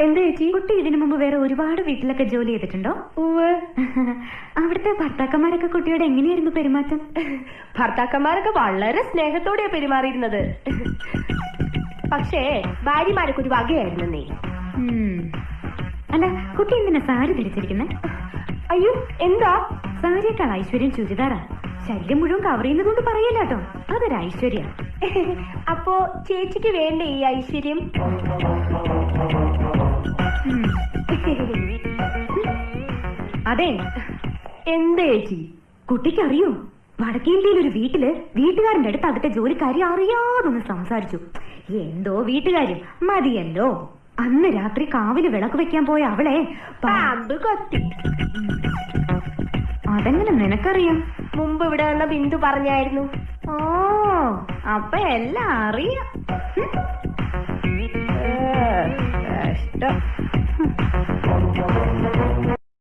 എന്താ ചേച്ചി? കുട്ടി ഇതിനു മുമ്പ് വേറെ ഒരുപാട് വീട്ടിലൊക്കെ ജോലി ചെയ്തിട്ടുണ്ടോ? അവിടുത്തെ ഭർത്താക്കന്മാരൊക്കെ കുട്ടിയോട് എങ്ങനെയായിരുന്നു പെരുമാറ്റം? ഭർത്താക്കന്മാരൊക്കെ വളരെ സ്നേഹത്തോടെയാ പെരുമാറിയിരുന്നത്. പക്ഷേ ഭാര്യമാരൊക്കെ ഒരു വകയായിരുന്നേ. അല്ല, കുട്ടി എന്തിനാ സാരി ധരിച്ചിരിക്കുന്നെ? അയ്യോ, എന്താ? സാരിയേക്കാൾ ഐശ്വര്യം ചുരിദാറാ. ശരീരം മുഴുവൻ കവർ ചെയ്യുന്നതുകൊണ്ട് പറയല്ല കേട്ടോ, അതൊരു ഐശ്വര്യ. അപ്പോ ചേച്ചിക്ക് വേണ്ട ഈ ഐശ്വര്യം? അതെ. എന്താ ചേച്ചി? കുട്ടിക്ക് അറിയൂ, വടക്കേ ഇന്ത്യയിൽ ഒരു വീട്ടില് വീട്ടുകാരന്റെ അടുത്ത് അകത്തെ ജോലിക്കാരി അറിയാതൊന്ന് സംസാരിച്ചു. എന്തോ വീട്ടുകാരും മതിയല്ലോ. അന്ന് രാത്രി കാവില് വിളക്ക് വെക്കാൻ പോയ അവളെ പാമ്പ് കൊത്തി. അതെങ്ങനെ നിനക്കറിയാം? മുമ്പ് ഇവിടെ വന്ന ബിന്ദു പറഞ്ഞായിരുന്നു. ഓ, അപ്പൊ എല്ലാം അറിയാം. കഷ്ടം.